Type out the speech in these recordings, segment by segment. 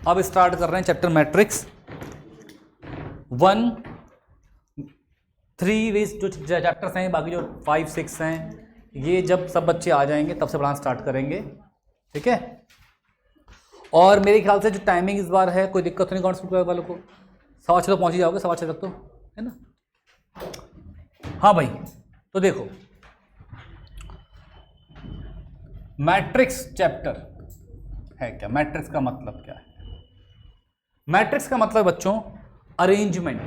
अब स्टार्ट कर रहे हैं चैप्टर मैट्रिक्स 1 3 जो चैप्टर्स हैं, बाकी जो 5 6 हैं, ये जब सब बच्चे आ जाएंगे तब से पढ़ाना स्टार्ट करेंगे, ठीक है। और मेरे ख्याल से जो टाइमिंग इस बार है, कोई दिक्कत नहीं कॉन्सेप्ट वालों को, 6:15 तो पहुँच ही जाओगे, 6:15 तक तो है ना। हाँ भाई, तो देखो मैट्रिक्स चैप्टर है क्या, मैट्रिक्स का मतलब क्या है। मैट्रिक्स का मतलब बच्चों अरेंजमेंट,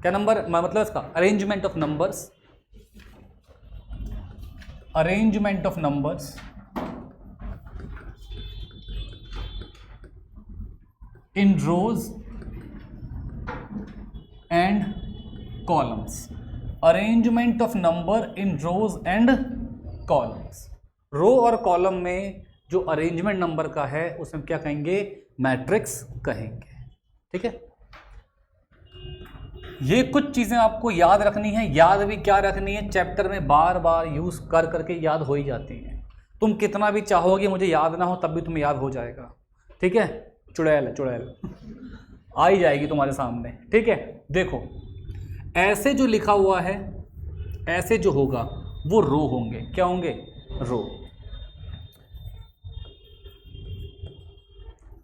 क्या नंबर मतलब इसका arrangement of numbers, arrangement of numbers in rows and columns, arrangement of number in rows and columns. Row और कॉलम में जो अरेंजमेंट नंबर का है उसमें क्या कहेंगे, मैट्रिक्स कहेंगे, ठीक है। ये कुछ चीजें आपको याद रखनी है, याद भी क्या रखनी है, चैप्टर में बार बार यूज कर करके याद हो ही जाती हैं। तुम कितना भी चाहोगे मुझे याद ना हो तब भी तुम्हें याद हो जाएगा, ठीक है। चुड़ैल चुड़ैल आ ही जाएगी तुम्हारे सामने, ठीक है। देखो ऐसे जो लिखा हुआ है, ऐसे जो होगा वो रो होंगे, क्या होंगे, रो,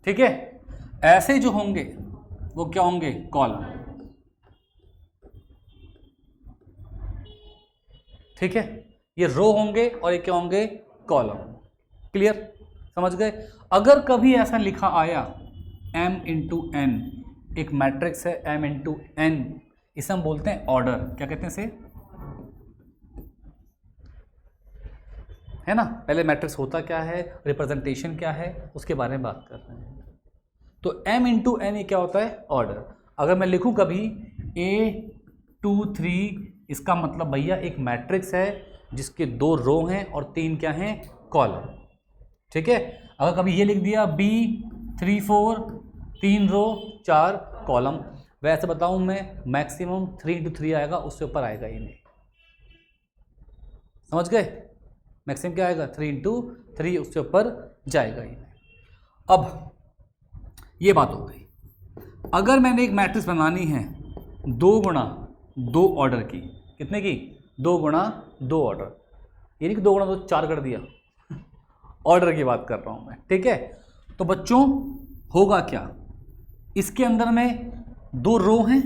ठीक है। ऐसे जो होंगे वो क्या होंगे, कॉलम, ठीक है। ये रो होंगे और ये क्या होंगे, कॉलम। क्लियर, समझ गए। अगर कभी ऐसा लिखा आया m इंटू n, एक मैट्रिक्स है m इंटू n, इसे हम बोलते हैं ऑर्डर, क्या कहते हैं इसे, है ना। पहले मैट्रिक्स होता क्या है, रिप्रेजेंटेशन क्या है, उसके बारे में बात कर रहे हैं। तो m इंटू n ये क्या होता है, ऑर्डर। अगर मैं लिखूं कभी A2 3, इसका मतलब भैया एक मैट्रिक्स है जिसके 2 रो हैं और 3 क्या हैं, कॉलम, ठीक है। अगर कभी ये लिख दिया B3 4, 3 रो 4 कॉलम, वैसे बताऊं मैं मैक्सिमम 3 इंटू 3 आएगा, उससे ऊपर आएगा ही नहीं, समझ गए। मैक्सिमम क्या आएगा, 3 इंटू 3, उससे ऊपर जाएगा ही नहीं। अब ये बात हो गई। अगर मैंने एक मैट्रिक्स बनानी है 2 गुणा 2 ऑर्डर की, कितने की, 2 गुणा 2 ऑर्डर, ये नहीं कि 2 गुणा 2 4 कर दिया, ऑर्डर की बात कर रहा हूं मैं, ठीक है। तो बच्चों होगा क्या, इसके अंदर में 2 रो हैं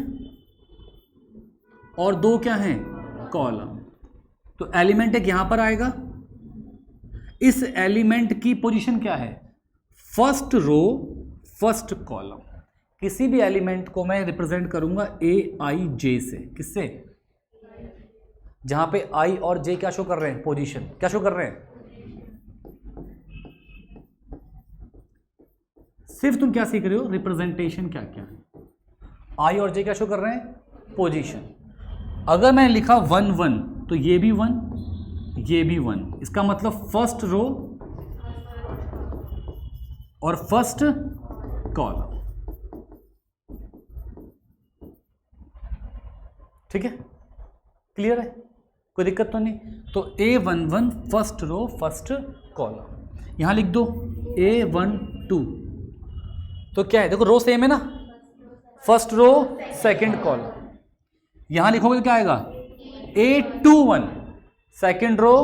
और 2 क्या हैं, कॉलम। तो एलिमेंट एक यहां पर आएगा, इस एलिमेंट की पोजीशन क्या है, फर्स्ट रो फर्स्ट कॉलम। किसी भी एलिमेंट को मैं रिप्रेजेंट करूंगा AIJ से, किससे, जहां पे I और J क्या शो कर रहे हैं, पोजीशन क्या शो कर रहे हैं। सिर्फ तुम क्या सीख रहे हो, रिप्रेजेंटेशन क्या क्या है, I और J क्या शो कर रहे हैं, पोजीशन। अगर मैं लिखा 1 1, तो ये भी 1, ये भी 1, इसका मतलब फर्स्ट रो और फर्स्ट कॉलम, ठीक है। क्लियर है, कोई दिक्कत तो नहीं। तो A11 first row first column, यहां लिख दो A12, तो क्या है, देखो रो सेम है ना, फर्स्ट रो सेकंड कॉलम। यहां लिखोगे क्या आएगा, A21 second row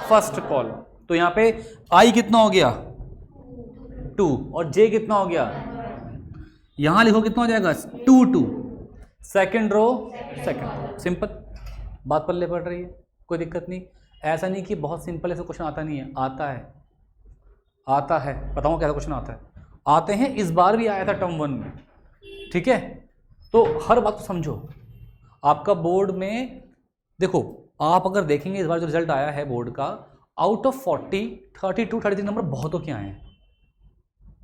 first column. तो यहां पे I कितना हो गया, 2, और J कितना हो गया, यहां लिखो कितना हो जाएगा, 2 2, सेकंड रो सेकंड। सिंपल बात पल्ले पड़ रही है, कोई दिक्कत नहीं। ऐसा नहीं कि बहुत सिंपल ऐसा क्वेश्चन आता नहीं है, आता है, आता है। बताऊं कैसा क्वेश्चन आता है, आते हैं, इस बार भी आया था टर्म 1 में, ठीक है। तो हर बात को समझो। आपका बोर्ड में देखो, आप अगर देखेंगे इस बार जो रिजल्ट आया है बोर्ड का, आउट ऑफ 40 32 33 नंबर बहुतों के आए हैं,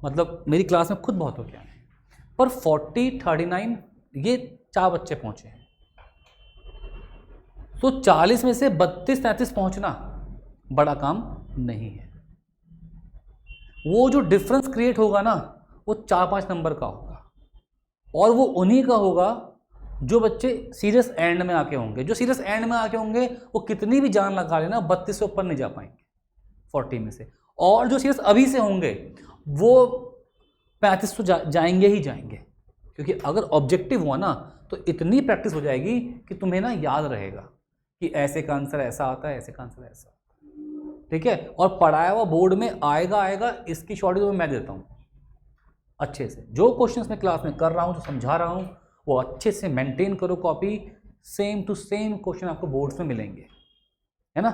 मतलब मेरी क्लास में खुद बहुतों के आए हैं, पर 40 39 ये 4 बच्चे पहुंचे हैं। तो 40 में से 32 33 पहुंचना बड़ा काम नहीं है। वो जो डिफरेंस क्रिएट होगा ना, वो 4-5 नंबर का होगा, और वो उन्हीं का होगा जो बच्चे सीरियस एंड में आके होंगे। जो सीरियस एंड में आके होंगे वो कितनी भी जान लगा लेना 32 से ऊपर नहीं जा पाएंगे 40 में से। और जो सीरियस अभी से होंगे वो 35 तो जाएंगे ही जाएंगे, क्योंकि अगर ऑब्जेक्टिव हुआ ना तो इतनी प्रैक्टिस हो जाएगी कि तुम्हें ना याद रहेगा कि ऐसे का आंसर ऐसा आता है, ऐसे का आंसर ऐसा, ठीक है। और पढ़ाया हुआ बोर्ड में आएगा, इसकी शॉर्टेज मैं देता हूँ अच्छे से। जो क्वेश्चंस मैं क्लास में कर रहा हूँ, जो समझा रहा हूँ, वो अच्छे से मेंटेन करो copy, same to same question आपको बोर्ड्स में मिलेंगे, है ना,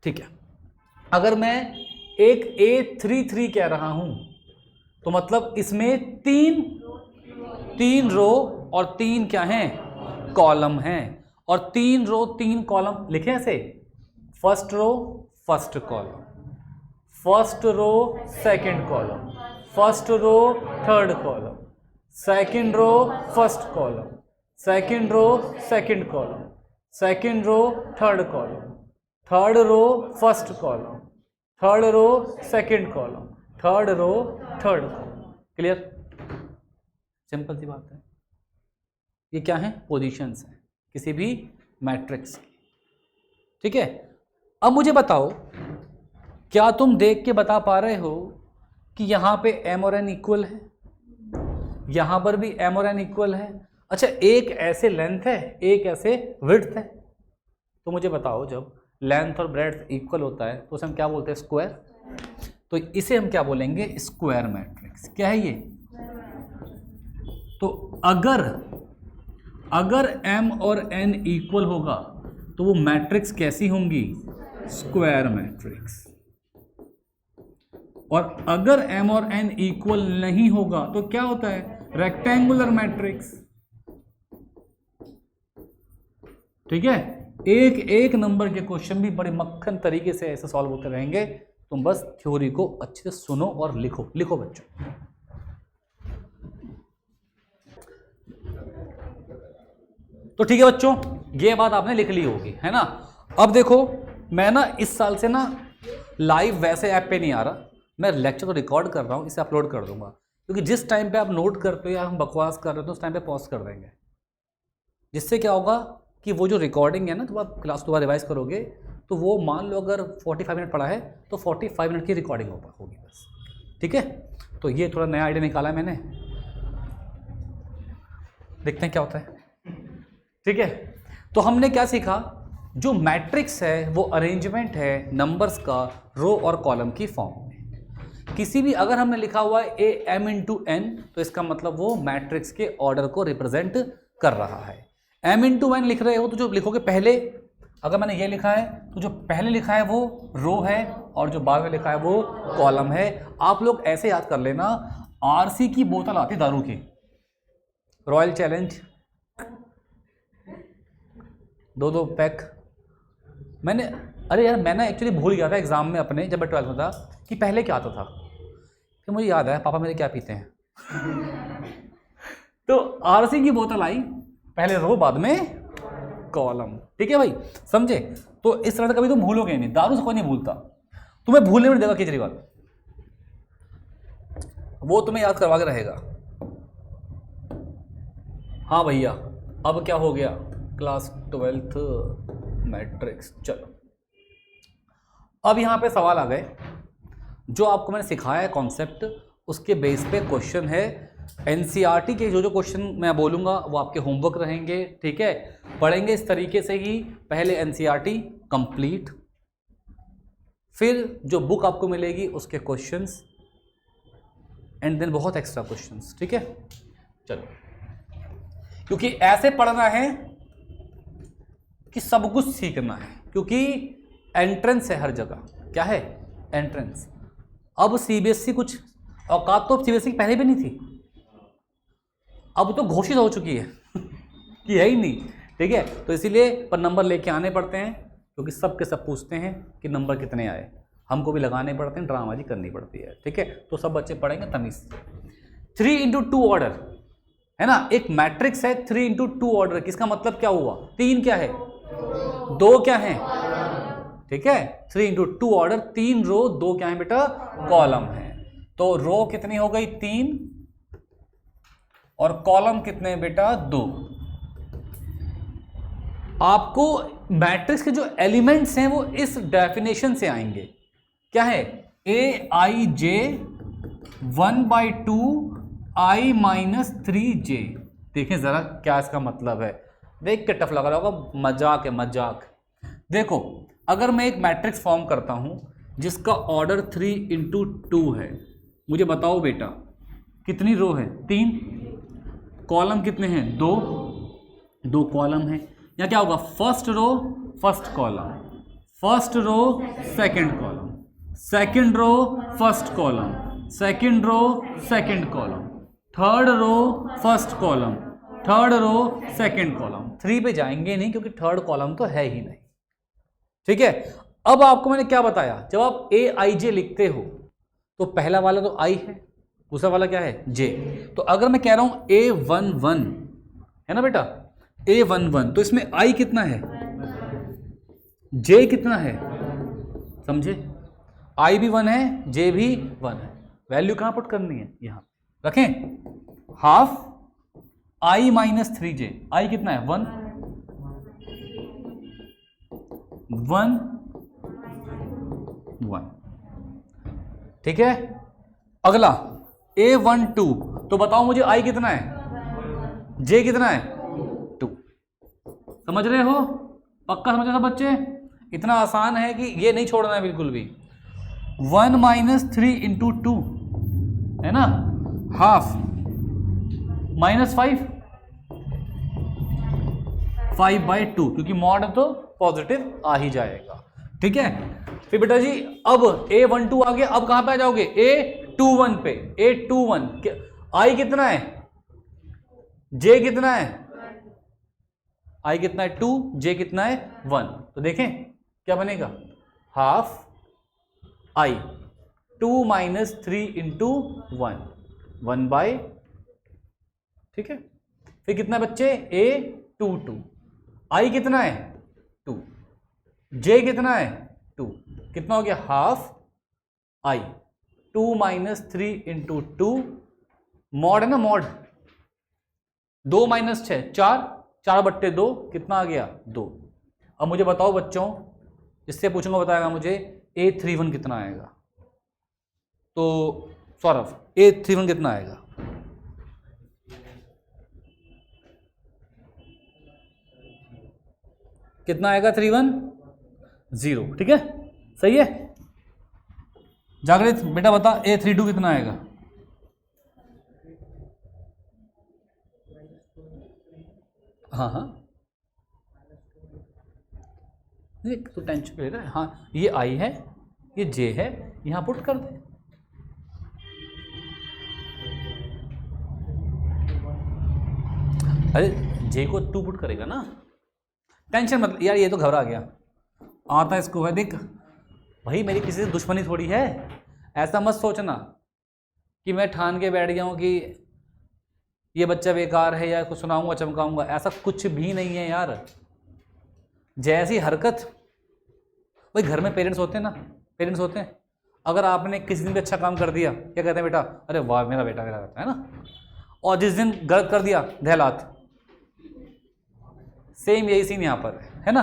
ठीक है। अगर मैं एक A33 कह रहा हूं तो मतलब इसमें तीन रो और 3 क्या हैं, कॉलम हैं, और 3 रो 3 कॉलम लिखे ऐसे, first row first column, first row second column, first row third column, second row first column, second row second column, second row third column, third row first column, third row second column, third row third column. Clear, simple सी बात है। ये क्या है, positions हैं किसी भी matrix की, ठीक है। अब मुझे बताओ, क्या तुम देख के बता पा रहे हो कि यहां पे m और n इक्वल है, यहां पर भी m और n इक्वल है? अच्छा, एक ऐसे लेंथ है, एक ऐसे विड्थ है, तो मुझे बताओ जब लेंथ और ब्रेड्थ इक्वल होता है तो उसे हम क्या बोलते हैं, स्क्वायर। तो इसे हम क्या बोलेंगे, स्क्वायर मैट्रिक्स। क्या है ये? तो अगर m और n इक्वल होगा तो वो मैट्रिक्स कैसी होंगी, स्क्वायर मैट्रिक्स। और अगर m और n इक्वल नहीं होगा तो क्या होता है, रेक्टेंगुलर मैट्रिक्स, ठीक है। एक नंबर के क्वेश्चन भी बड़े मक्खन तरीके से ऐसे सॉल्व होते रहेंगे, तुम बस थ्योरी को अच्छे से सुनो और लिखो बच्चों। तो ठीक है बच्चों, ये बात आपने लिख ली होगी, है ना। अब देखो, मैं ना इस साल से ना लाइव वैसे ऐप पे नहीं आ रहा, मैं लेक्चर को रिकॉर्ड कर रहा हूँ, इसे अपलोड कर दूंगा, क्योंकि जिस टाइम पे आप नोट करते हो या हम बकवास कर रहे हो तो उस टाइम पे पॉज कर देंगे, जिससे क्या होगा कि वो जो रिकॉर्डिंग है ना, तो आप क्लास दोबारा रिवाइज करोगे तो वो मान लो अगर 45 मिनट पढ़ा है तो 45 मिनट की रिकॉर्डिंग होगी बस, ठीक है। तो ये थोड़ा नया आइडिया निकाला है मैंने, देखते हैं क्या होता है, ठीक है। तो हमने क्या सीखा, जो मैट्रिक्स है वो अरेंजमेंट है नंबर्स का रो और कॉलम की फॉर्म में। किसी भी, अगर हमने लिखा हुआ है AM × n तो इसका मतलब वो मैट्रिक्स के ऑर्डर को रिप्रेजेंट कर रहा है। M × n लिख रहे हो तो जो लिखोगे पहले, अगर मैंने ये लिखा है तो जो पहले लिखा है वो रो है और जो बाद में लिखा है वो कॉलम है। आप लोग ऐसे याद कर लेना, RC की बोतल आती दारू की, रॉयल चैलेंज 2-2 पैक। मैंने, अरे यार मैं ना एक्चुअली भूल गया था एग्जाम में अपने, जब मैं 12th में था, कि पहले क्या आता था। फिर मुझे याद आया पापा मेरे क्या पीते हैं तो RC की बोतल आई, पहले रो बाद में कॉलम, ठीक है भाई, समझे। तो इस तरह से कभी तुम भूलोगे नहीं, दारू से कोई नहीं भूलता, तुम्हें भूलने में देगा केजरीवाल, वो तुम्हें याद करवा के रहेगा। हाँ भैया, अब क्या हो गया, क्लास 12th मैट्रिक्स। चलो, अब यहां पे सवाल आ गए, जो आपको मैंने सिखाया है कॉन्सेप्ट, उसके बेस पे क्वेश्चन है। NCERT के जो क्वेश्चन मैं बोलूँगा वो आपके होमवर्क रहेंगे, ठीक है। पढ़ेंगे इस तरीके से ही, पहले NCERT कंप्लीट, फिर जो बुक आपको मिलेगी उसके क्वेश्चंस, एंड देन बहुत एक्स्ट्रा क्वेश्चंस, ठीक है। चलो, क्योंकि ऐसे पढ़ना है कि सब कुछ सीखना है, क्योंकि एंट्रेंस है हर जगह। क्या है, एंट्रेंस। अब CBSE कुछ औकात तो CBSE की पहले भी नहीं थी, अब तो घोषित हो चुकी है कि है ही नहीं, ठीक है। तो इसीलिए पर नंबर लेके आने पड़ते हैं, क्योंकि सब के सब पूछते हैं कि नंबर कितने आए, हमको भी लगाने पड़ते हैं, ड्रामाबाजी करनी पड़ती है, ठीक है। तो सब बच्चे पढ़ेंगे तमीज से। 3 × 2 ऑर्डर है ना, एक मैट्रिक्स है 3 × 2 ऑर्डर, किसका मतलब क्या हुआ, 3 क्या है, 2 क्या है, ठीक है। 3 × 2 ऑर्डर, 3 रो 2 क्या है बेटा, कॉलम है। तो रो कितनी हो गई, 3, और कॉलम कितने बेटा, 2। आपको मैट्रिक्स के जो एलिमेंट्स हैं वो इस डेफिनेशन से आएंगे। क्या है, AIJ 1/2 i माइनस 3j। देखें जरा क्या इसका मतलब है, देख के टफ लग रहा होगा, मजाक है मजाक। देखो अगर मैं एक मैट्रिक्स फॉर्म करता हूं जिसका ऑर्डर 3 × 2 है, मुझे बताओ बेटा कितनी रो है? 3। कॉलम कितने हैं? 2 कॉलम है। या क्या होगा? First row first column, first row second column, second row first column, second row second column, third row first column, third row second column. 3 पे जाएंगे नहीं क्योंकि थर्ड कॉलम तो है ही नहीं। ठीक है, अब आपको मैंने क्या बताया, जब आप AIJ लिखते हो तो पहला वाला तो I है, दूसरा वाला क्या है? J। तो अगर मैं कह रहा हूं A11 है ना बेटा, A11, तो इसमें I कितना है, J कितना है? समझे? I भी 1 है, J भी 1 है। वैल्यू कहां पुट करनी है? यहां रखें। Half I minus 3J, I कितना है? 1 1 1। ठीक है, अगला A12, तो बताओ मुझे I कितना है, J कितना है? 2। समझ रहे हो? पक्का समझ रहे हो बच्चे? इतना आसान है कि ये नहीं छोड़ना है बिल्कुल भी। 1 माइनस 3 × 2 है ना, हाफ माइनस 5/2, क्योंकि मॉड है तो पॉजिटिव आ ही जाएगा। ठीक है, फिर बेटा जी अब A12 आ गया, अब कहां पे आ जाओगे? A21 पे। A21 I कितना है, J कितना है? I कितना है? 2, J कितना है? 1। तो देखें क्या बनेगा, हाफ I 2 माइनस 3 × 1 1/। ठीक है, फिर कितना बच्चे? A22 I कितना है? 2, J कितना है? 2। कितना हो गया? हाफ I 2 माइनस 3 × 2, मॉड है ना, मॉड 2 माइनस 6 4, 4/2 कितना आ गया? 2। अब मुझे बताओ बच्चों, इससे पूछूंगा बताएगा मुझे A31 कितना आएगा। तो सौरभ A31 कितना आएगा? कितना आएगा? 31 0। ठीक है, सही है। जागृत बेटा बता A32 कितना आएगा? हाँ हाँ, तो टेंशन ले रहा है। हाँ, ये I है, ये J है, यहां पुट कर दे। अरे J को 2 पुट करेगा ना, टेंशन मत यार, ये तो घबरा गया, आता है इसको है। देख भाई, मेरी किसी से दुश्मनी थोड़ी है, ऐसा मत सोचना कि मैं ठान के बैठ गया हूँ कि ये बच्चा बेकार है या कुछ सुनाऊंगा चमकाऊंगा, ऐसा कुछ भी नहीं है यार। जैसी हरकत, भाई घर में पेरेंट्स होते हैं ना, पेरेंट्स होते हैं, अगर आपने किसी दिन भी अच्छा काम कर दिया, क्या कहते हैं बेटा? अरे वाह मेरा बेटा है ना। और जिस दिन गलत कर दिया, दहलात। सेम यही सीन यहाँ पर है ना।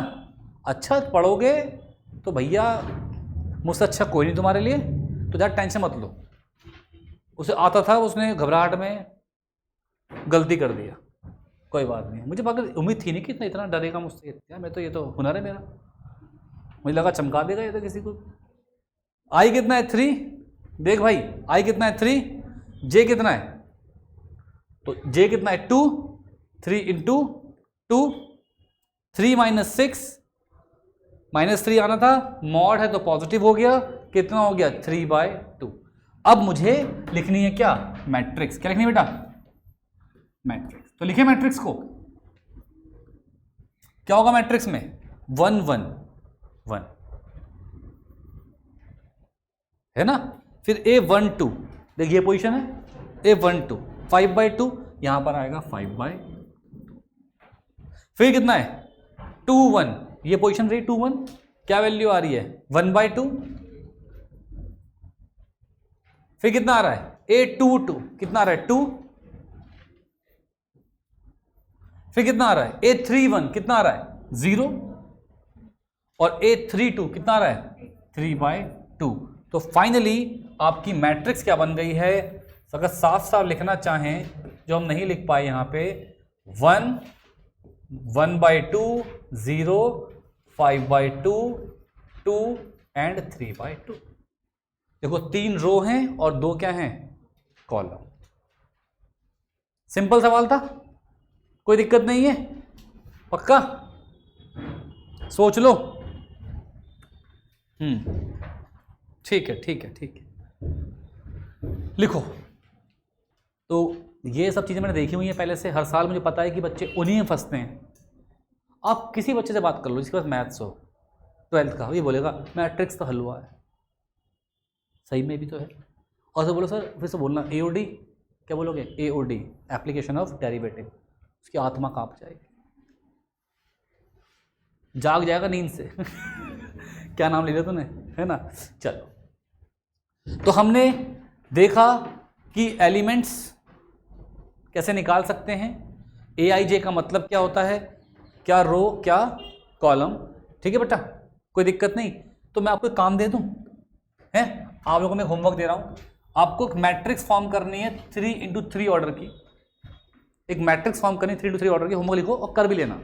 अच्छा पढ़ोगे तो भैया मुझसे अच्छा कोई नहीं तुम्हारे लिए, तो ज़्यादा टेंशन मत लो। उसे आता था, उसने घबराहट में गलती कर दिया, कोई बात नहीं। मुझे बाकी उम्मीद थी नहीं कि इतना डरेगा मुझसे यार, मैं तो, ये तो हुनर है मेरा, मुझे लगा चमका देगा ये तो किसी को। I कितना है? 3। देख भाई I कितना है? 3। J कितना है? तो J कितना है? 2। 3 × 2, 3 माइनस 6, -3 आना था, मॉड है तो पॉजिटिव हो गया। कितना हो गया? 3/2। अब मुझे लिखनी है क्या? मैट्रिक्स। क्या लिखनी है बेटा? मैट्रिक्स। तो लिखे मैट्रिक्स को। क्या होगा मैट्रिक्स में? 1 1 1 है ना। फिर A12, देखिए पोजीशन है A12 5/2, यहां पर आएगा 5/2। फिर कितना है? 2 1, ये पोजीशन रही 2 1, क्या वैल्यू आ रही है? 1/2। फिर कितना आ रहा है? A22 कितना आ रहा है? 2। फिर कितना आ रहा है? A31 कितना आ रहा है? 0। और A32 कितना आ रहा है? 3/2। तो फाइनली आपकी मैट्रिक्स क्या बन गई है? अगर साफ साफ लिखना चाहें, जो हम नहीं लिख पाए यहाँ पे, 1, 1/2, 0, 5/2, 2 एंड 3/2। देखो 3 रो हैं और 2 क्या हैं? कॉलम। सिंपल सवाल था, कोई दिक्कत नहीं है, पक्का? सोच लो। ठीक है ठीक है ठीक है, लिखो। तो ये सब चीज़ें मैंने देखी हुई हैं पहले से, हर साल मुझे पता है कि बच्चे उन्हीं में फंसते हैं। आप किसी बच्चे से बात कर लो जिसके पास मैथ्स हो 12th का, ये बोलेगा मैट्रिक्स तो हलवा है। सही में भी तो है। और तो बोलो सर, फिर से बोलना AOD, क्या बोलोगे? AOD, application of derivative. उसकी आत्मा कांप जाएगी, जाग जाएगा नींद से। क्या नाम ले लिया तूने, है ना? चलो, तो हमने देखा कि एलिमेंट्स कैसे निकाल सकते हैं। AIJ का मतलब क्या होता है? क्या रो क्या कॉलम। ठीक है बेटा, कोई दिक्कत नहीं। तो मैं आपको एक काम दे दूं, है? आप लोगों को मैं होमवर्क दे रहा हूं। आपको एक मैट्रिक्स फॉर्म करनी है 3x3 ऑर्डर की। एक मैट्रिक्स फॉर्म करनी है 3x3 ऑर्डर की। होमवर्क लिखो और कर भी लेना।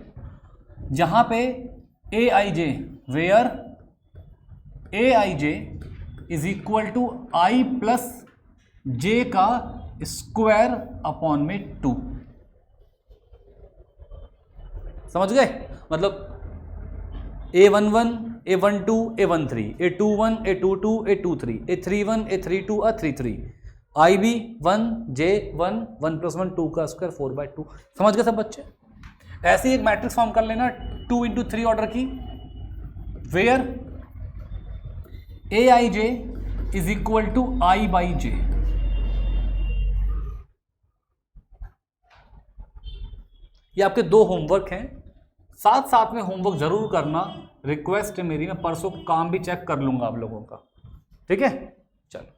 जहां पे AIJ, where AIJ is equal to I plus J का स्क्वायर अपॉन में 2। समझ गए? मतलब A11, A12, A13, A21, A22, A23, A31, A32, A33, IB 1, J1, 1 + 1 2 का स्क्वायर 4/2। समझ गए सब बच्चे? ऐसे ही एक मैट्रिक्स फॉर्म कर लेना 2x3 ऑर्डर की, where AIJ is equal to I/J। ये आपके 2 होमवर्क हैं। साथ साथ में होमवर्क जरूर करना, रिक्वेस्ट है मेरी। मैं परसों काम भी चेक कर लूंगा आप लोगों का, ठीक है? चलो,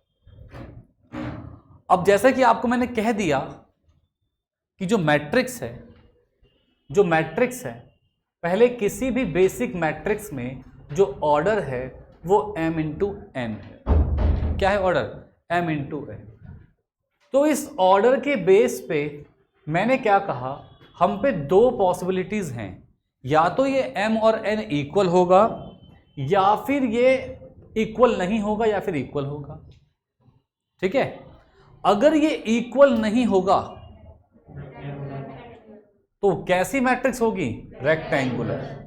अब जैसा कि आपको मैंने कह दिया कि जो मैट्रिक्स है, पहले किसी भी बेसिक मैट्रिक्स में जो ऑर्डर है वो m × n है। क्या है ऑर्डर? m × n। तो इस ऑर्डर के बेस पे मैंने क्या कहा, हम पे 2 पॉसिबिलिटीज हैं। या तो ये m और n इक्वल होगा, या फिर ये इक्वल नहीं होगा, या फिर इक्वल होगा। ठीक है? अगर ये इक्वल नहीं होगा तो कैसी मैट्रिक्स होगी? रेक्टेंगुलर।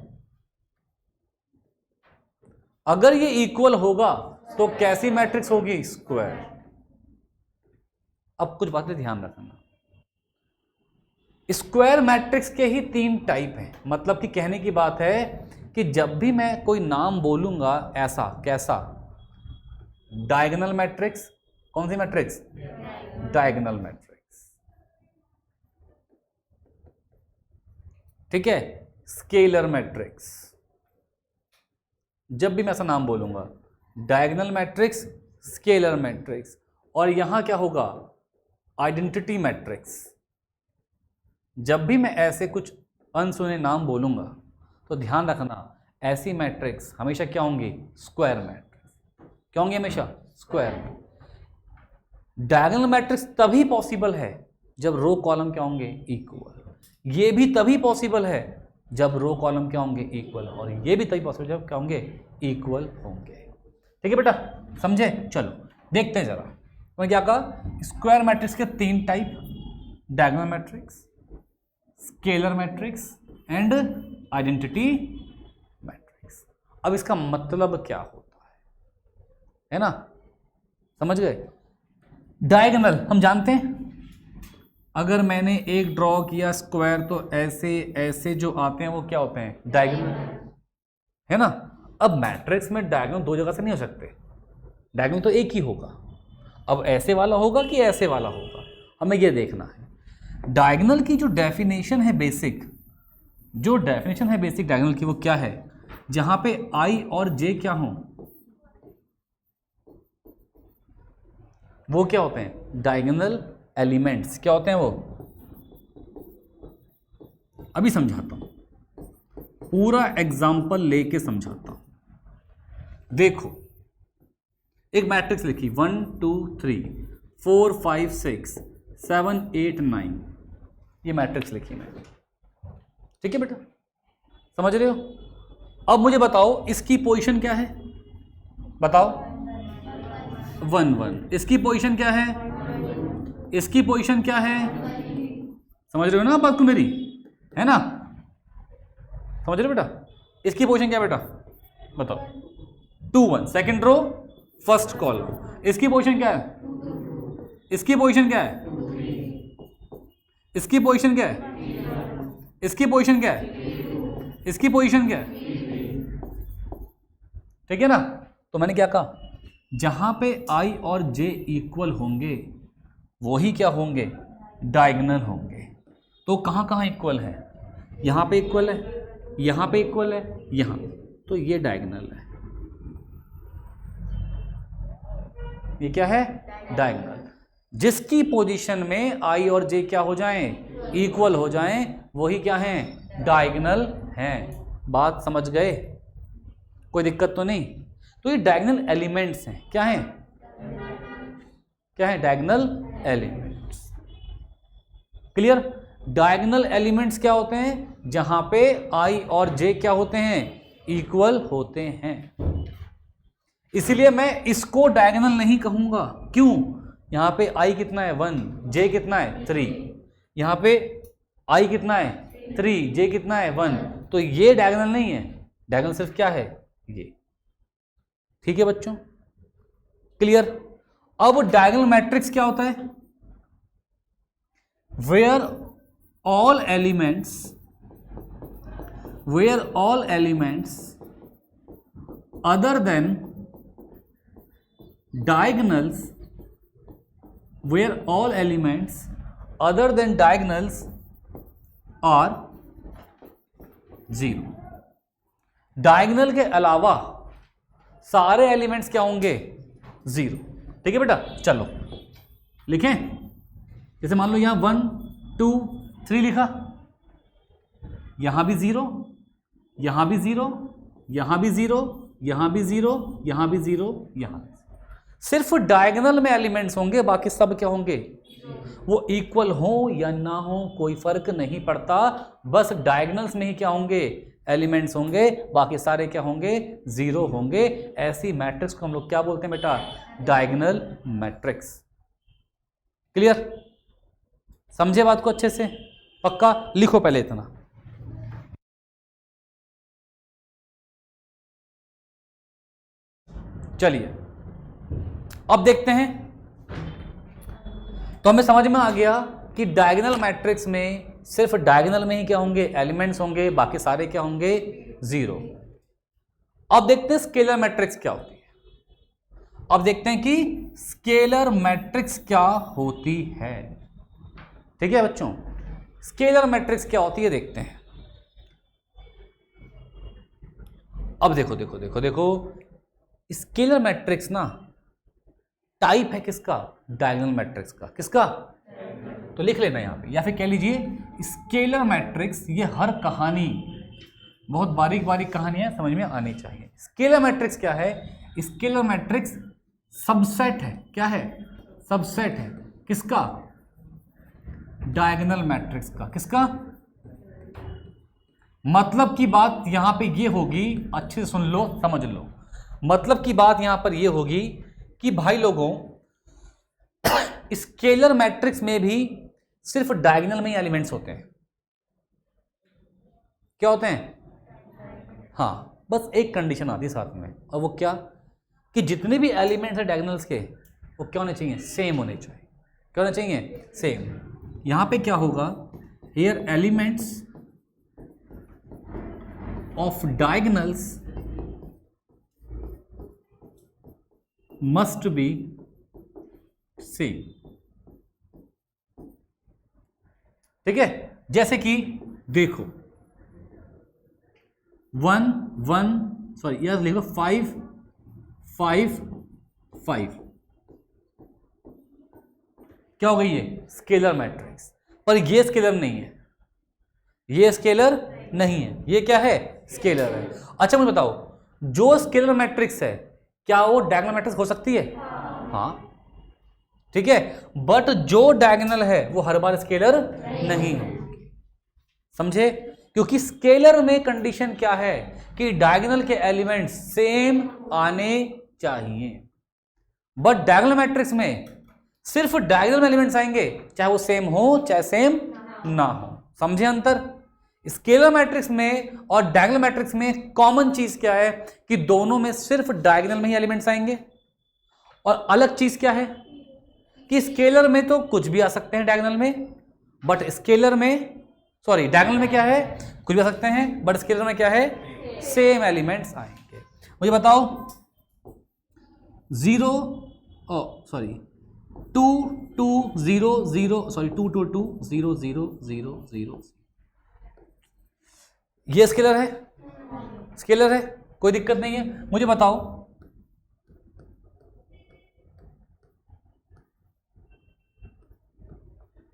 अगर ये इक्वल होगा तो कैसी मैट्रिक्स होगी? स्क्वायर। अब कुछ बातें ध्यान रखना। स्क्वायर मैट्रिक्स के ही 3 टाइप हैं। मतलब कि कहने की बात है कि जब भी मैं कोई नाम बोलूंगा ऐसा, कैसा? Diagonal matrix. कौन सी मैट्रिक्स? Diagonal matrix. ठीक है? Scalar matrix. जब भी मैं ऐसा नाम बोलूंगा, डायगोनल मैट्रिक्स, स्केलर मैट्रिक्स। और यहां क्या होगा? Identity matrix. जब भी मैं ऐसे कुछ अनसुने नाम बोलूंगा तो ध्यान रखना, ऐसी मैट्रिक्स हमेशा क्या होंगी? Square matrix. क्या होंगी? हमेशा स्क्वायर। डायगोनल मैट्रिक्स तभी पॉसिबल है जब रो कॉलम क्या होंगे? इक्वल। ये भी तभी पॉसिबल है जब रो कॉलम क्या होंगे? इक्वल। और ये भी तभी पॉसिबल जब क्या होंगे? इक्वल होंगे। ठीक है बेटा, समझे? चलो देखते हैं जरा। मैं क्या कहा? स्क्वायर मैट्रिक्स के 3 type, diagonal matrix, scalar matrix and identity matrix. अब इसका मतलब क्या होता है ना? समझ गए? डायगोनल हम जानते हैं, अगर मैंने एक ड्रॉ किया स्क्वायर तो ऐसे ऐसे जो आते हैं वो क्या होते हैं? डायगोनल, है ना? अब मैट्रिक्स में डायगोनल 2 जगह से नहीं हो सकते, डायगोनल तो एक ही होगा। अब ऐसे वाला होगा कि ऐसे वाला होगा, हमें ये देखना है। डायगोनल की जो डेफिनेशन है बेसिक, डायगोनल की, वो क्या है? जहां पे I और J क्या हों, वो क्या होते हैं? Diagonal elements. क्या होते हैं वो? अभी समझाता हूं, पूरा एग्जाम्पल लेके समझाता हूं। देखो, एक मैट्रिक्स लिखी 1 2 3 4 5 6 7 8 9, ये मैट्रिक्स लिखी मैंने, ठीक है बेटा, समझ रहे हो? अब मुझे बताओ इसकी पोजीशन क्या है, बताओ। 1 1, इसकी पोजीशन क्या है, इसकी पोजीशन क्या है, समझ रहे हो ना बात को मेरी, है ना? समझ रहे हो बेटा? इसकी पोजीशन क्या बेटा, बताओ। 2 1, सेकंड रो फर्स्ट कॉलम। इसकी पोजीशन क्या है, इसकी पोजीशन क्या है, इसकी पोजीशन क्या है, इसकी पोजीशन क्या है, इसकी पोजीशन क्या है, ठीक है ना? तो मैंने क्या कहा, जहां पे i और j इक्वल होंगे वही क्या होंगे, डायगोनल होंगे। तो कहां कहां इक्वल है, यहां पे इक्वल है, यहां पे इक्वल है, यहां, तो ये डायगोनल है, ये क्या है, डायगोनल। जिसकी पोजीशन में i और j क्या हो जाएं, इक्वल हो जाएं, वही क्या है, डायगोनल हैं। बात समझ गए? कोई दिक्कत तो नहीं? तो ये डायगोनल एलिमेंट्स हैं, क्या हैं, क्या है, diagonal elements. Clear? Diagonal elements क्या होते हैं, जहां पे i और j क्या होते हैं, इक्वल होते हैं। इसलिए मैं इसको डायगोनल नहीं कहूंगा, क्यों? यहां पे i कितना है 1, j कितना है 3, यहां पे i कितना है 3, j कितना है 1, तो ये डायगोनल नहीं है, डायगोनल सिर्फ क्या है, ये। ठीक है बच्चों, क्लियर? अब डायगोनल मैट्रिक्स क्या होता है, where all elements other than diagonals, where all elements other than diagonals are 0। Diagonal के अलावा सारे एलिमेंट्स क्या होंगे, 0। ठीक है बेटा, चलो लिखें। जैसे मान लो यहां 1 2 3 लिखा, यहां भी 0, यहां भी 0, यहां भी 0, यहां भी 0, यहां भी 0, यहां भी। सिर्फ डायगोनल में एलिमेंट्स होंगे, बाकी सब क्या होंगे, वो इक्वल हो या ना हो कोई फर्क नहीं पड़ता, बस डायगोनल्स में ही क्या होंगे, एलिमेंट्स होंगे, बाकी सारे क्या होंगे, 0 होंगे। ऐसी मैट्रिक्स को हम लोग क्या बोलते हैं बेटा, डायगोनल मैट्रिक्स। क्लियर? समझे बात को अच्छे से? पक्का? लिखो पहले इतना। चलिए अब देखते हैं। तो हमें समझ में आ गया कि डायगोनल मैट्रिक्स में सिर्फ डायगोनल में ही क्या होंगे, एलिमेंट्स होंगे, बाकी सारे क्या होंगे, 0। अब देखते हैं स्केलर मैट्रिक्स क्या होती है। अब देखते हैं कि स्केलर मैट्रिक्स क्या होती है। ठीक है बच्चों, स्केलर मैट्रिक्स क्या होती है देखते हैं। अब देखो देखो देखो देखो, स्केलर मैट्रिक्स ना टाइप है किसका, डायगोनल मैट्रिक्स का। किसका? तो लिख लेना यहां पे, या फिर कह लीजिए स्केलर मैट्रिक्स। ये हर कहानी बहुत बारीक बारीक कहानी है, समझ में आनी चाहिए। स्केलर मैट्रिक्स क्या है, स्केलर मैट्रिक्स सबसेट है। क्या है? सबसेट है किसका, डायगोनल मैट्रिक्स का। किसका? मतलब की बात यहां पे ये होगी, अच्छे से सुन लो, समझ लो। मतलब की बात यहां पर ये होगी कि भाई लोगों, स्केलर मैट्रिक्स में भी सिर्फ डायगोनल में ही एलिमेंट्स होते हैं। क्या होते हैं? हाँ, बस एक कंडीशन आती है साथ में, और वो क्या, कि जितने भी एलिमेंट्स हैं डायगोनल्स के, वो क्या होने चाहिए, सेम होने चाहिए। क्या होने चाहिए? सेम। यहां पे क्या होगा, here elements of diagonals must be same. ठीक है? जैसे कि देखो 1 1, सॉरी यहां लिखो 5 5 5, क्या हो गई ये, स्केलर मैट्रिक्स। पर ये स्केलर नहीं है, ये स्केलर नहीं है, ये क्या है, स्केलर है। अच्छा मुझे बताओ, जो स्केलर मैट्रिक्स है क्या वो डायगोनल मैट्रिक्स हो सकती है? हाँ, ठीक है, बट जो डायगोनल है वो हर बार स्केलर नहीं होगी, समझे? क्योंकि स्केलर में कंडीशन क्या है कि डायगोनल के एलिमेंट्स सेम आने चाहिए, बट डायगोनल मैट्रिक्स में सिर्फ डायगोनल में एलिमेंट्स आएंगे, चाहे वो सेम हो चाहे सेम ना हो, समझे अंतर? स्केलर मैट्रिक्स में और डायगोनल मैट्रिक्स में कॉमन चीज क्या है कि दोनों में सिर्फ डायगोनल में ही एलिमेंट्स आएंगे, और अलग चीज क्या है कि स्केलर में तो कुछ भी आ सकते हैं डायगोनल में, बट स्केलर में डायगोनल में क्या है, कुछ भी आ सकते हैं, बट स्केलर में क्या है, सेम एलिमेंट्स आएंगे। मुझे बताओ 2 2 0 0 2 2 2 0 0 0 0, ये स्केलर है, स्केलर है, कोई दिक्कत नहीं है। मुझे बताओ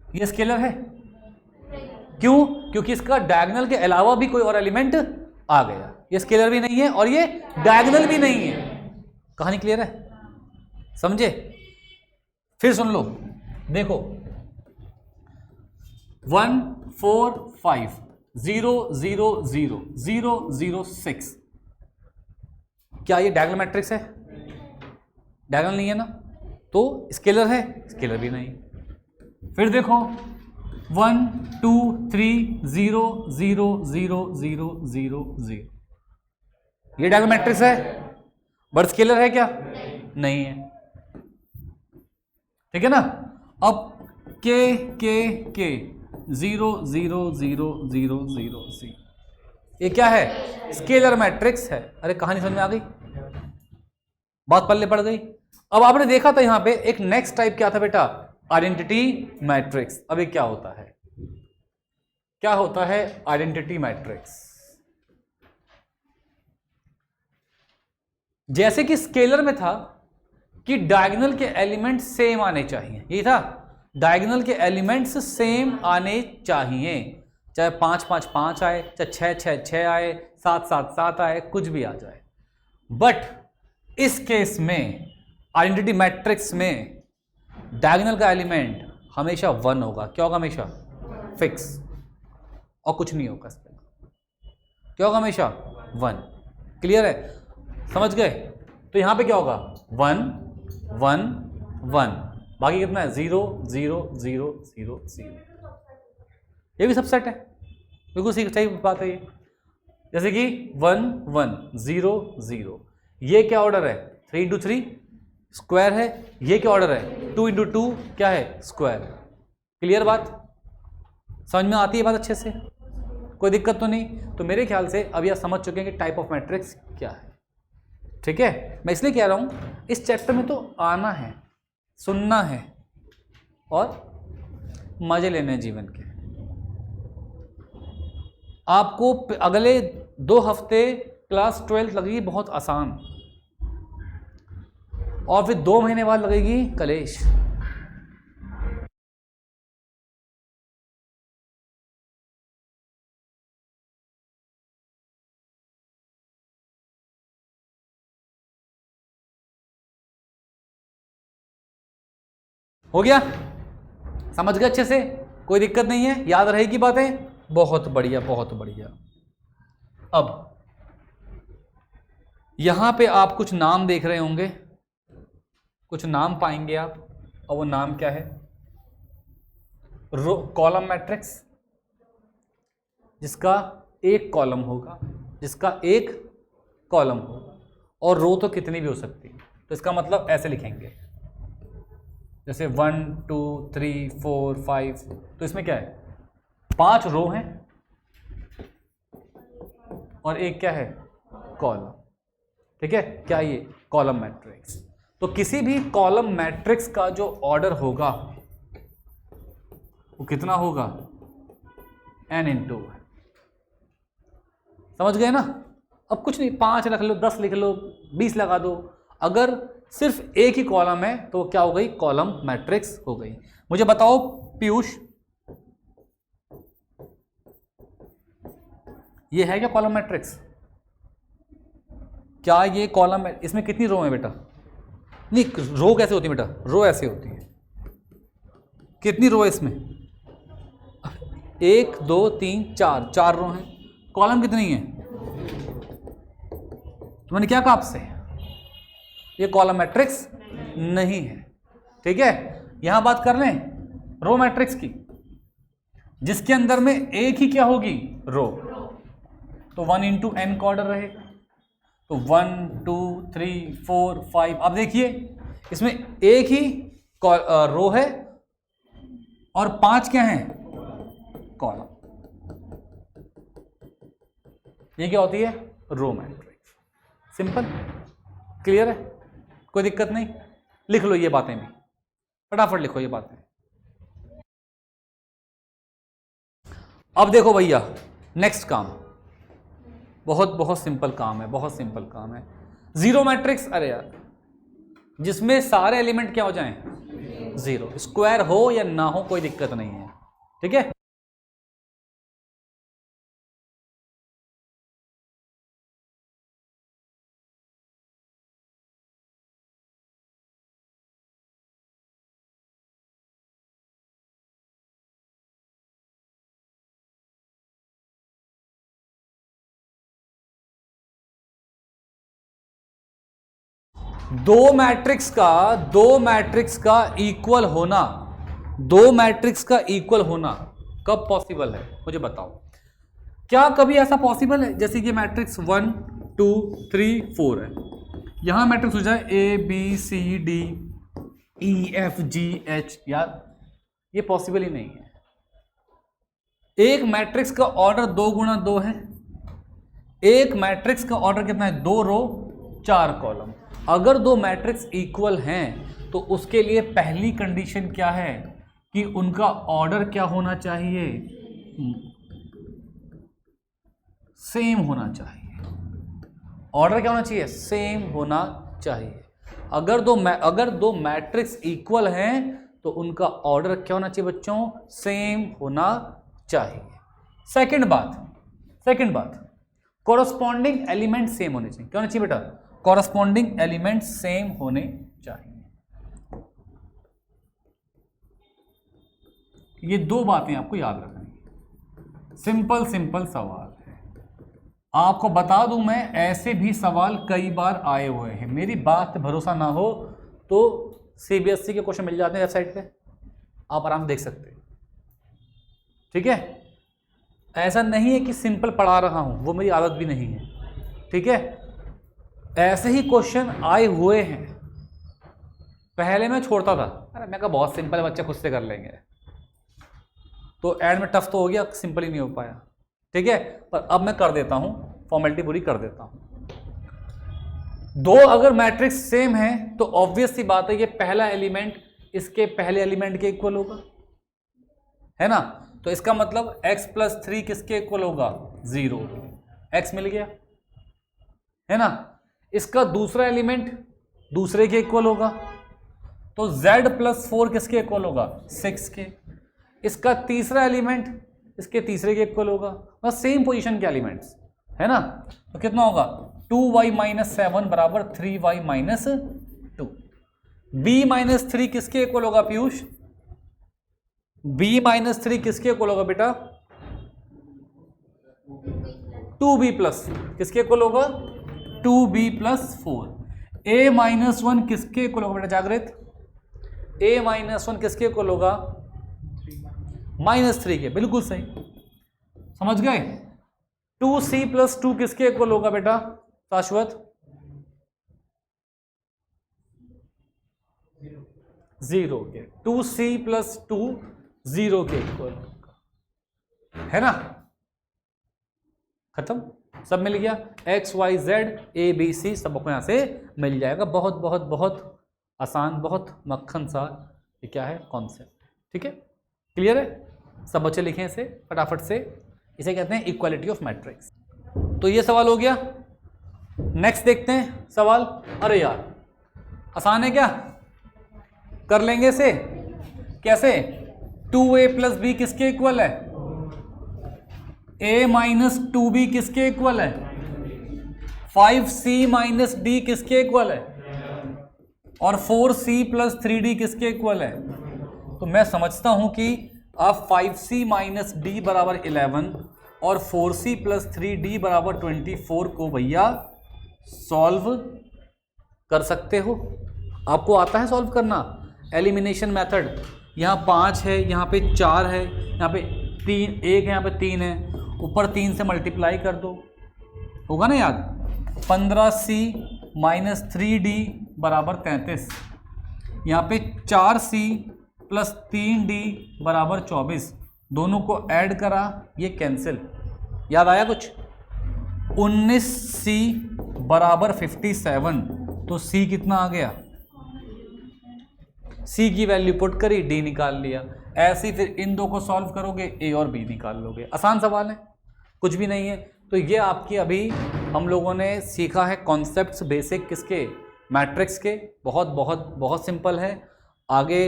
ये स्केलर है, क्यों? क्योंकि इसका डायगोनल के अलावा भी कोई और एलिमेंट आ गया, ये स्केलर भी नहीं है और ये डायगोनल भी नहीं है। कहानी क्लियर है, समझे? फिर सुन लो, देखो 1 4 5 0 0 0 0 0 6, क्या ये डायगोनल मैट्रिक्स है? डायगोनल नहीं है ना, तो स्केलर है? स्केलर भी नहीं। फिर देखो 1 2 3 0 0 0 0 0 0, ये डायगोनल मैट्रिक्स है, बट स्केलर है क्या? नहीं है, ठीक है ना? अब के 0 0 0 0 0 0, ये क्या है? स्केलर मैट्रिक्स है। अरे कहानी समझ में आ गई, बात पल्ले पड़ गई। अब आपने देखा था यहां पे एक नेक्स्ट टाइप क्या था बेटा, आइडेंटिटी मैट्रिक्स। अभी क्या होता है, क्या होता है आइडेंटिटी मैट्रिक्स? जैसे कि स्केलर में था कि डायगोनल के एलिमेंट्स सेम आने चाहिए, यही था, डायगोनल के एलिमेंट्स सेम आने चाहिए, चाहे 5 5 5 आए, चाहे 6 6 6 आए, 7 7 7 आए, कुछ भी आ जाए। बट इस केस में आइडेंटिटी मैट्रिक्स में डायगोनल का एलिमेंट हमेशा 1 होगा। क्या होगा? हमेशा फिक्स, और कुछ नहीं होगा इसमें। क्या होगा? हमेशा 1। क्लियर है, समझ गए? तो यहां पे क्या होगा? 1 1 1, बाकी कितना है? 0 0 0 0 0। ये भी सबसेट है, बिल्कुल सही बात है ये। जैसे कि 1 1 0 0, ये क्या ऑर्डर है? 3 × 3 स्क्वायर है। ये क्या ऑर्डर है? 2 × 2 क्या है? स्क्वायर। क्लियर बात, समझ में आती है बात अच्छे से? कोई दिक्कत तो नहीं? तो मेरे ख्याल से अभी आप समझ चुके हैं कि टाइप ऑफ मैट्रिक्स क्या है, ठीक है? मैं इसलिए कह रहा हूं इस चैप्टर में तो आना है, सुनना है और मजे लेने हैं जीवन के। आपको अगले 2 हफ्ते क्लास 12 लगेगी बहुत आसान, और फिर 2 महीने बाद लगेगी कलेश। हो गया? समझ गए अच्छे से? कोई दिक्कत नहीं है? याद रहेगी बातें? बहुत बढ़िया, बहुत बढ़िया। अब यहां पे आप कुछ नाम देख रहे होंगे, कुछ नाम पाएंगे आप, और वो नाम क्या है? कॉलम मैट्रिक्स, जिसका एक कॉलम होगा, जिसका एक कॉलम होगा, और रो तो कितनी भी हो सकती है। तो इसका मतलब ऐसे लिखेंगे, जैसे 1 2 3 4 5, तो इसमें क्या है? 5 रो हैं और एक क्या है? कॉलम, ठीक है? क्या ये? Column matrix. तो किसी भी कॉलम मैट्रिक्स का जो ऑर्डर होगा वो कितना होगा? n × 2। समझ गए ना? अब कुछ नहीं, 5 लिख लो, 10 लिख लो, 20 लगा दो, अगर सिर्फ एक ही कॉलम है तो क्या हो गई? कॉलम मैट्रिक्स हो गई। मुझे बताओ पीयूष, ये है क्या कॉलम मैट्रिक्स? क्या ये कॉलम है? इसमें कितनी रो है बेटा? नहीं, रो कैसे होती है बेटा? रो ऐसे होती है। कितनी रो है इसमें? 1 2 3 4, 4 रो हैं। कॉलम कितनी है? तो मैंने क्या कहा आपसे, ये कॉलम मैट्रिक्स नहीं है। ठीक है, यहां बात कर लें रो मैट्रिक्स की, जिसके अंदर में एक ही क्या होगी? रो। तो 1 इंटू n का ऑर्डर रहेगा। तो 1 2 3 4 5। अब देखिए इसमें एक ही रो है और 5 क्या हैं? कॉलम। ये क्या होती है? Row matrix. सिंपल, क्लियर है, कोई दिक्कत नहीं। लिख लो ये बातें भी, फटाफट लिखो ये बातें। अब देखो भैया नेक्स्ट काम, बहुत बहुत सिंपल काम है, बहुत सिंपल काम है। जीरो मैट्रिक्स, अरे यार जिसमें सारे एलिमेंट क्या हो जाएं? जीरो। स्क्वायर हो या ना हो कोई दिक्कत नहीं है। ठीक है, दो मैट्रिक्स का इक्वल होना, दो मैट्रिक्स का इक्वल होना कब पॉसिबल है मुझे बताओ। क्या कभी ऐसा पॉसिबल है जैसे कि मैट्रिक्स 1 2 3 4 है, यहां मैट्रिक्स हो जाए ABCD EFGH? यार ये पॉसिबल ही नहीं है। एक मैट्रिक्स का ऑर्डर 2 गुणा 2 है, एक मैट्रिक्स का ऑर्डर कितना है? 2 रो 4 कॉलम। अगर दो मैट्रिक्स इक्वल हैं तो उसके लिए पहली कंडीशन क्या है कि उनका ऑर्डर क्या होना चाहिए? सेम होना चाहिए। ऑर्डर क्या होना चाहिए? सेम होना चाहिए। अगर दो मैट्रिक्स इक्वल हैं तो उनका ऑर्डर क्या होना चाहिए बच्चों? सेम होना चाहिए। सेकंड बात कॉरस्पॉन्डिंग एलिमेंट सेम होने चाहिए। क्या होना चाहिए बेटा? कॉरस्पॉन्डिंग एलिमेंट सेम होने चाहिए। ये दो बातें आपको याद रखनी। सिंपल सवाल है, आपको बता दूं मैं, ऐसे भी सवाल कई बार आए हुए हैं। मेरी बात पे भरोसा ना हो तो CBSE के क्वेश्चन मिल जाते हैं वेबसाइट पे, आप आराम देख सकते हैं। ठीक है, ऐसा नहीं है कि सिंपल पढ़ा रहा हूं, वो मेरी आदत भी नहीं है। ठीक है, ऐसे ही क्वेश्चन आए हुए हैं। पहले मैं छोड़ता था, अरे मैं कहा बहुत सिंपल है, बच्चे खुद से कर लेंगे, तो एंड में टफ तो हो गया, सिंपल ही नहीं हो पाया। ठीक है, पर अब मैं कर देता हूं, फॉर्मेलिटी पूरी कर देता हूं। दो अगर मैट्रिक्स सेम है तो ऑब्वियस सी बात है ये पहला एलिमेंट इसके पहले एलिमेंट के इक्वल होगा, है ना? तो इसका मतलब x + 3 किसके इक्वल होगा? 0। x मिल गया, है ना? इसका दूसरा एलिमेंट दूसरे के इक्वल होगा, तो z + 4 किसके इक्वल होगा? 6 के। इसका तीसरा एलिमेंट इसके तीसरे के इक्वल होगा, बस सेम पोजीशन के एलिमेंट्स, है ना? तो कितना होगा? 2y - 7 = 3y - 2। b - 3 किसके इक्वल होगा पीयूष? b - 3 किसके इक्वल होगा बेटा? 2b + किसके इक्वल होगा? 2b + 4। a - 1 किसके इक्वल होगा बेटा जागृत? a - 1 किसके इक्वल होगा? -3 के। बिल्कुल सही, समझ गए? 2c + 2 किसके इक्वल होगा बेटा शाश्वत? 0 के। 2c + 2 0 के इक्वल होगा, है ना? खत्म, सब मिल गया। x y z a b c सबको यहां से मिल जाएगा। बहुत बहुत बहुत आसान, बहुत मक्खन सा ये क्या है कॉन्सेप्ट। ठीक है, क्लियर है? सब बच्चे लिखें इसे फटाफट से। इसे कहते हैं इक्वालिटी ऑफ मैट्रिक्स। तो ये सवाल हो गया। नेक्स्ट देखते हैं सवाल। अरे यार आसान है क्या? कर लेंगे इसे कैसे? 2a + b किसके इक्वल है? a - 2b किसके इक्वल है? 5c माइनस डी किसके इक्वल है, और 4c प्लस 3d किसके इक्वल है। तो मैं समझता हूं कि आप 5c माइनस डी बराबर 11 और 4c प्लस 3d बराबर 24 को भैया सॉल्व कर सकते हो। आपको आता है सॉल्व करना, एलिमिनेशन मेथड। यहाँ 5 है, यहाँ पे 4 है, यहाँ पे 3 1 है, यहाँ पे 3 है, ऊपर 3 से मल्टीप्लाई कर दो, होगा ना याद। 15c माइनस 3d बराबर 33, यहाँ पे 4c प्लस 3d बराबर 24, दोनों को ऐड करा, ये कैंसिल। याद आया कुछ। 19c बराबर 57, तो c कितना आ गया, c की वैल्यू पुट करी, d निकाल लिया। ऐसे ही फिर इन दो को सॉल्व करोगे, a और b निकाल लोगे। आसान सवाल है, कुछ भी नहीं है। तो ये आपकी अभी हम लोगों ने सीखा है कॉन्सेप्ट्स बेसिक किसके, मैट्रिक्स के। बहुत बहुत बहुत सिंपल है। आगे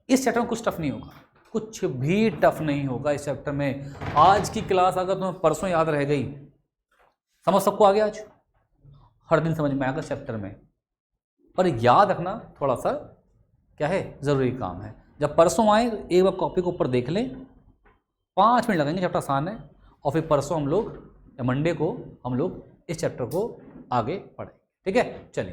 इस चैप्टर में कुछ टफ नहीं होगा, कुछ भी टफ नहीं होगा इस चैप्टर में। आज की क्लास अगर तुम्हें परसों याद रह गई, समझ सबको आ गया, आज हर दिन समझ में आएगा चैप्टर में। पर याद रखना थोड़ा सा क्या है, ज़रूरी काम है। जब परसों आए तो एक बार कॉपी को ऊपर देख लें, 5 मिनट लगेंगे, चैप्टर आसान है। और फिर परसों हम लोग या मंडे को हम लोग इस चैप्टर को आगे पढ़ें। ठीक है, चलिए।